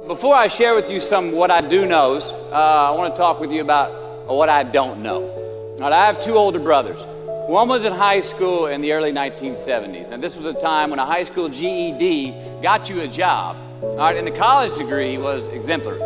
Before I share with you some what I do knows, I want to talk with you about what I don't know. All right, I have two older brothers. One was in high school in the early 1970s, and this was a time when a high school GED got you a job, all right, and the college degree was exemplary.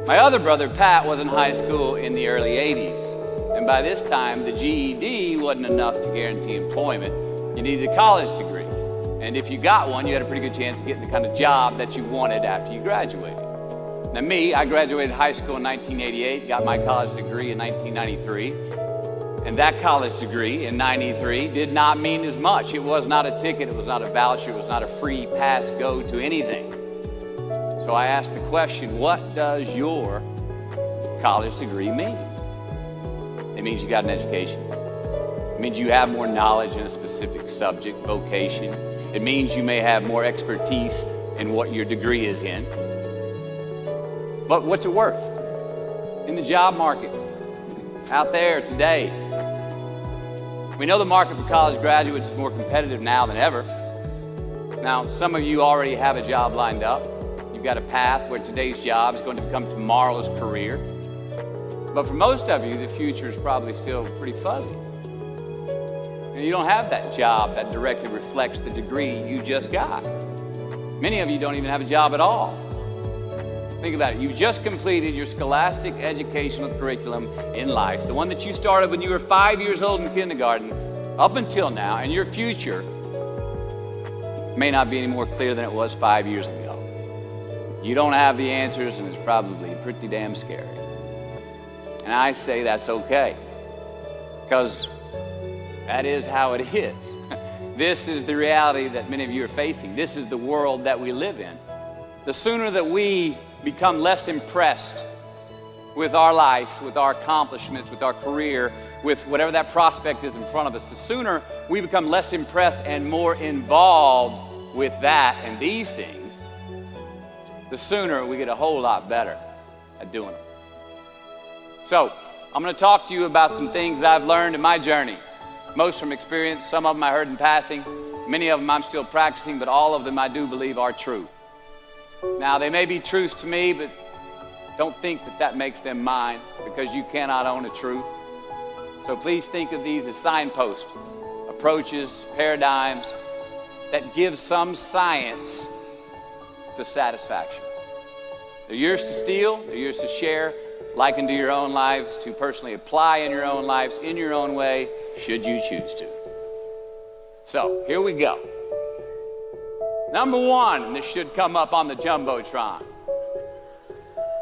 My other brother, Pat, was in high school in the early 80s, and by this time, the GED wasn't enough to guarantee employment. You needed a college degree, and if you got one, you had a pretty good chance of getting the kind of job that you wanted after you graduated. Now me, I graduated high school in 1988, got my college degree in 1993, and that college degree in 93 did not mean as much. It was not a ticket, it was not a voucher, it was not a free pass go to anything. So I asked the question, what does your college degree mean? It means you got an education. It means you have more knowledge in a specific subject, vocation. It means you may have more expertise in what your degree is in. But what's it worth? In the job market, out there today, we know the market for college graduates is more competitive now than ever. Now, some of you already have a job lined up. You've got a path where today's job is going to become tomorrow's career. But for most of you, the future is probably still pretty fuzzy. And you don't have that job that directly reflects the degree you just got. Many of you don't even have a job at all. Think about it. You've just completed your scholastic educational curriculum in life, the one that you started when you were 5 years old in kindergarten, up until now, and your future may not be any more clear than it was 5 years ago. You don't have the answers, and it's probably pretty damn scary. And I say that's okay, because that is how it is. This is the reality that many of you are facing. This is the world that we live in. The sooner that we become less impressed with our life, with our accomplishments, with our career, with whatever that prospect is in front of us, the sooner we become less impressed and more involved with that and these things, the sooner we get a whole lot better at doing them. So, I'm going to talk to you about some things I've learned in my journey. Most from experience, some of them I heard in passing, many of them I'm still practicing, but all of them I do believe are true. Now, they may be truths to me, but don't think that that makes them mine, because you cannot own a truth. So please think of these as signposts, approaches, paradigms that give some science to satisfaction. They're yours to steal, they're yours to share, liken to your own lives, to personally apply in your own lives, in your own way, should you choose to. So, here we go. Number one, and this should come up on the Jumbotron.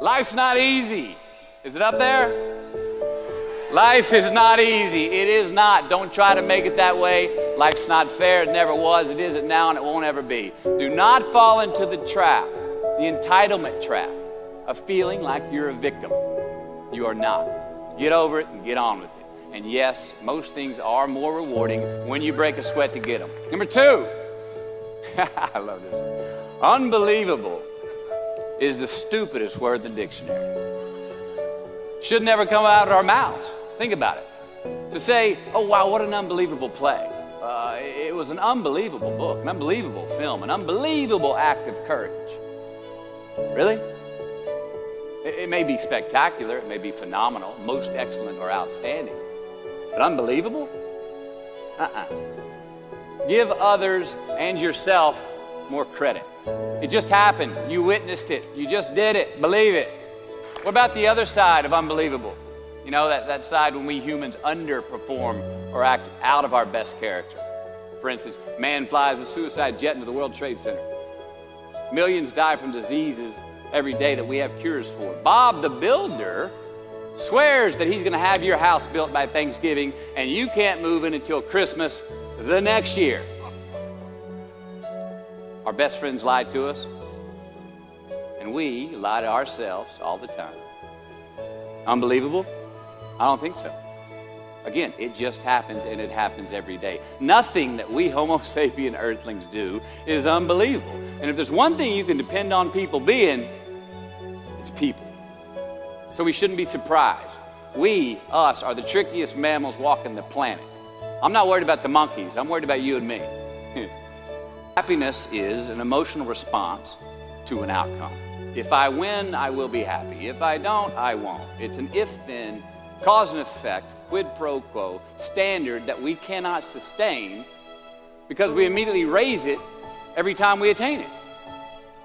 Life's not easy. Is it up there? Life is not easy. It is not. Don't try to make it that way. Life's not fair. It never was. It isn't now, and it won't ever be. Do not fall into the trap, the entitlement trap, of feeling like you're a victim. You are not. Get over it and get on with it. And yes, most things are more rewarding when you break a sweat to get them. Number two, I love this. Unbelievable is the stupidest word in the dictionary. Should never come out of our mouths. Think about it. To say, oh wow, what an unbelievable play. It was an unbelievable book, an unbelievable film, an unbelievable act of courage. Really? It may be spectacular, it may be phenomenal, most excellent or outstanding. But unbelievable? Give others and yourself more credit. It just happened. You witnessed it. You just did it. Believe it. What about the other side of unbelievable? You know, that side when we humans underperform or act out of our best character. For instance, man flies a suicide jet into the World Trade Center. Millions die from diseases every day that we have cures for. Bob the Builder swears that he's going to have your house built by Thanksgiving, and you can't move in until Christmas the next year. Our best friends lie to us, and we lie to ourselves all the time. Unbelievable? I don't think so. Again, it just happens, and it happens every day. Nothing that we Homo sapien earthlings do is unbelievable. And if there's one thing you can depend on people being, it's people. So we shouldn't be surprised. We, us, are the trickiest mammals walking the planet. I'm not worried about the monkeys. I'm worried about you and me. Happiness is an emotional response to an outcome. If I win, I will be happy. If I don't, I won't. It's an if-then, cause and effect, quid pro quo standard that we cannot sustain because we immediately raise it every time we attain it.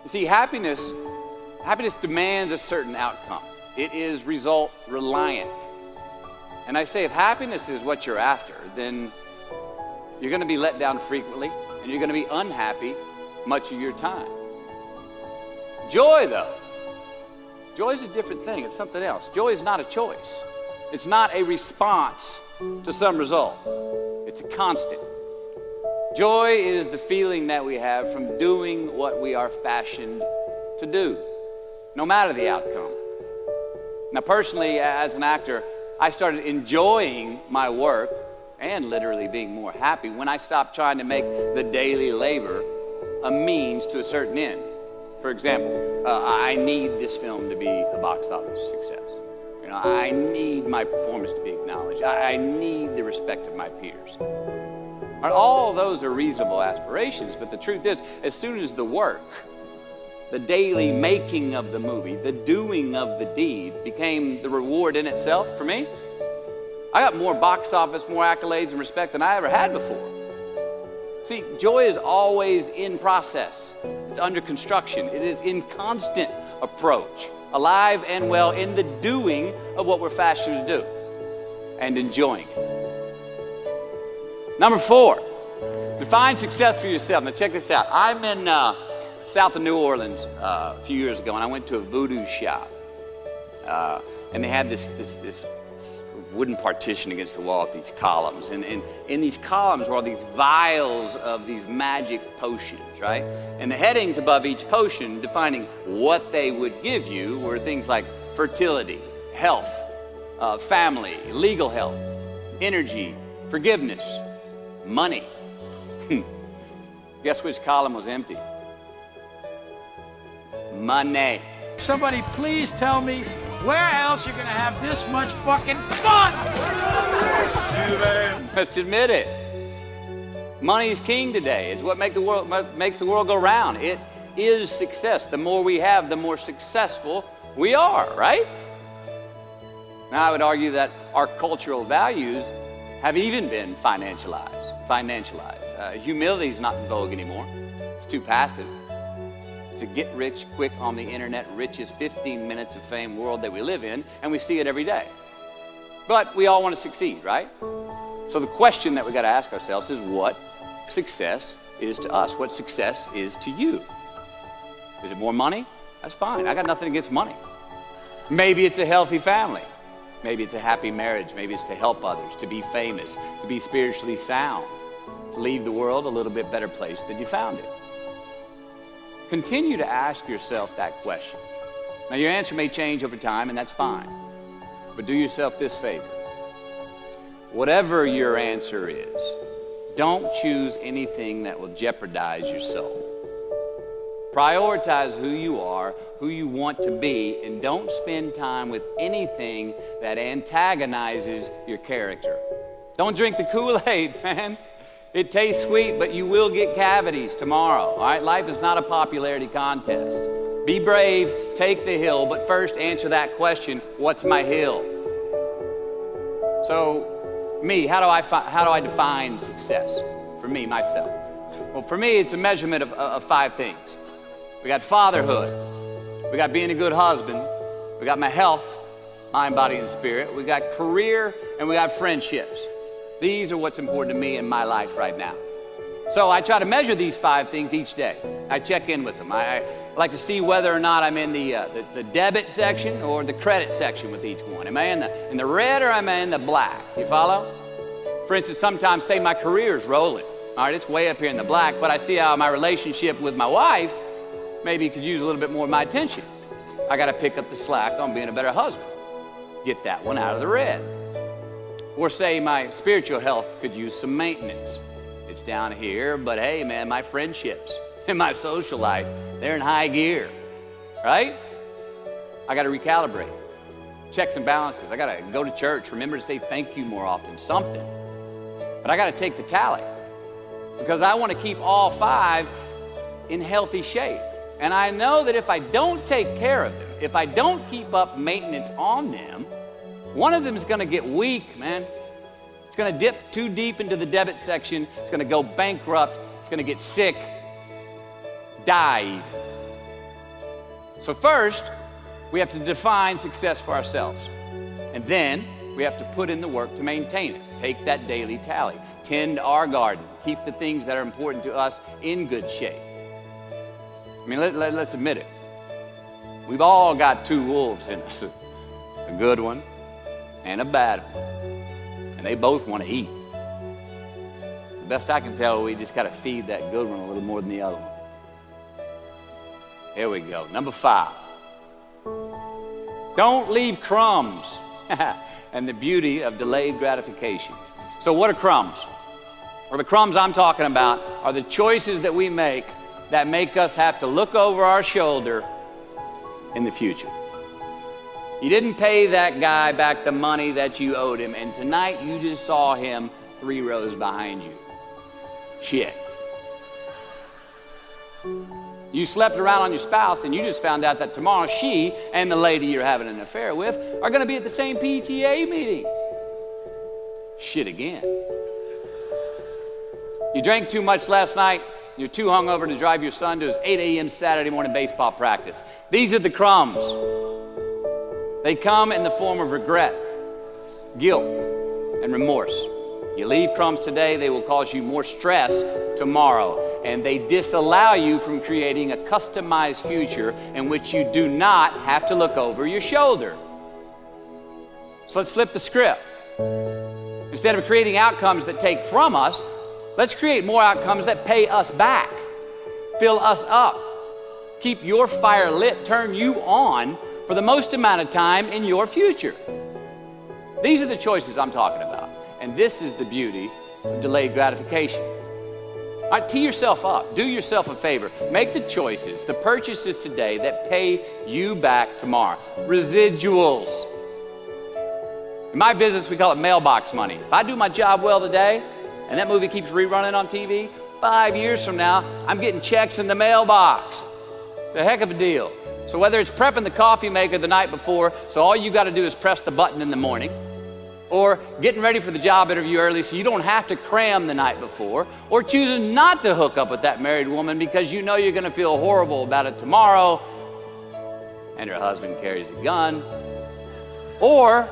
You see, happiness demands a certain outcome. It is result reliant. And I say if happiness is what you're after, then you're going to be let down frequently and you're going to be unhappy much of your time. Joy, though, joy is a different thing. It's something else. Joy is not a choice. It's not a response to some result. It's a constant. Joy is the feeling that we have from doing what we are fashioned to do, no matter the outcome. Now, personally, as an actor, I started enjoying my work and literally being more happy when I stopped trying to make the daily labor a means to a certain end. For example, I need this film to be a box office success. You know, I need my performance to be acknowledged. I need the respect of my peers. All those are reasonable aspirations, but the truth is, as soon as the work, the daily making of the movie, the doing of the deed became the reward in itself for me, I got more box office, more accolades and respect than I ever had before. See, joy is always in process. It's under construction. It is in constant approach, alive and well in the doing of what we're fashioned to do and enjoying it. Number 4, define success for yourself. Now check this out. I'm in south of New Orleans a few years ago, and I went to a voodoo shop. And they had this wooden partition against the wall with these columns. And in these columns were all these vials of these magic potions, right? And the headings above each potion defining what they would give you were things like fertility, health, family, legal help, energy, forgiveness, money. Guess which column was empty? Money. Somebody please tell me where else you're gonna have this much fucking fun? Let's admit it. Money is king today. It's what makes the world go round. It is success. The more we have, the more successful we are, right? Now, I would argue that our cultural values have even been financialized. Humility is not in vogue anymore. It's too passive. It's a get rich quick on the internet, rich as 15 minutes of fame world that we live in, and we see it every day. But we all want to succeed, right? So the question that we got to ask ourselves is what success is to us, what success is to you. Is it more money? That's fine. I got nothing against money. Maybe it's a healthy family. Maybe it's a happy marriage. Maybe it's to help others, to be famous, to be spiritually sound, to leave the world a little bit better place than you found it. Continue to ask yourself that question. Now, your answer may change over time, and that's fine. But do yourself this favor. Whatever your answer is, don't choose anything that will jeopardize your soul. Prioritize who you are, who you want to be, and don't spend time with anything that antagonizes your character. Don't drink the Kool-Aid, man. It tastes sweet, but you will get cavities tomorrow, all right? Life is not a popularity contest. Be brave, take the hill, but first answer that question, what's my hill? So, me, how do I define success for me, myself? Well, for me, it's a measurement of 5 things. We got fatherhood. We got being a good husband. We got my health, mind, body, and spirit. We got career, and we got friendships. These are what's important to me in my life right now. So I try to measure these 5 things each day. I check in with them. I like to see whether or not I'm in the debit section or the credit section with each one. Am I in the red or am I in the black? You follow? For instance, sometimes say my career is rolling. All right, it's way up here in the black, but I see how my relationship with my wife maybe could use a little bit more of my attention. I got to pick up the slack on being a better husband. Get that one out of the red. Or say my spiritual health could use some maintenance. It's down here, but hey, man, my friendships and my social life, they're in high gear, right? I got to recalibrate. Checks and balances. I got to go to church. Remember to say thank you more often, something. But I got to take the tally because I want to keep all 5 in healthy shape. And I know that if I don't take care of them, if I don't keep up maintenance on them, one of them is going to get weak, man. It's going to dip too deep into the debit section. It's going to go bankrupt. It's going to get sick, die even. So first, we have to define success for ourselves. And then we have to put in the work to maintain it. Take that daily tally. Tend our garden. Keep the things that are important to us in good shape. I mean, let's admit it. We've all got two wolves in us. A good one and a bad one. And they both want to eat. The best I can tell, we just got to feed that good one a little more than the other one. Here we go. Number 5. Don't leave crumbs. And the beauty of delayed gratification. So what are crumbs? Well, the crumbs I'm talking about are the choices that we make that make us have to look over our shoulder in the future. You didn't pay that guy back the money that you owed him, and tonight you just saw him 3 rows behind you. Shit. You slept around on your spouse, and you just found out that tomorrow she and the lady you're having an affair with are going to be at the same PTA meeting. Shit again. You drank too much last night. You're too hungover to drive your son to his 8 a.m. Saturday morning baseball practice. These are the crumbs. They come in the form of regret, guilt, and remorse. You leave crumbs today, they will cause you more stress tomorrow. And they disallow you from creating a customized future in which you do not have to look over your shoulder. So let's flip the script. Instead of creating outcomes that take from us, let's create more outcomes that pay us back, fill us up, keep your fire lit, turn you on for the most amount of time in your future. These are the choices I'm talking about. And this is the beauty of delayed gratification. All right, tee yourself up. Do yourself a favor. Make the choices, the purchases today that pay you back tomorrow. Residuals. In my business, we call it mailbox money. If I do my job well today, and that movie keeps rerunning on TV, 5 years from now, I'm getting checks in the mailbox. It's a heck of a deal. So whether it's prepping the coffee maker the night before, so all you got to do is press the button in the morning, or getting ready for the job interview early so you don't have to cram the night before, or choosing not to hook up with that married woman because you know you're going to feel horrible about it tomorrow, and her husband carries a gun, or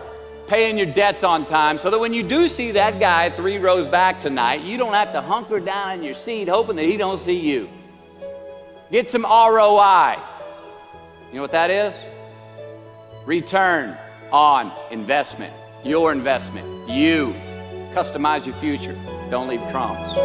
paying your debts on time so that when you do see that guy 3 rows back tonight, you don't have to hunker down in your seat hoping that he don't see you. Get some ROI. You know what that is? Return on investment. Your investment. You. Customize your future. Don't leave crumbs.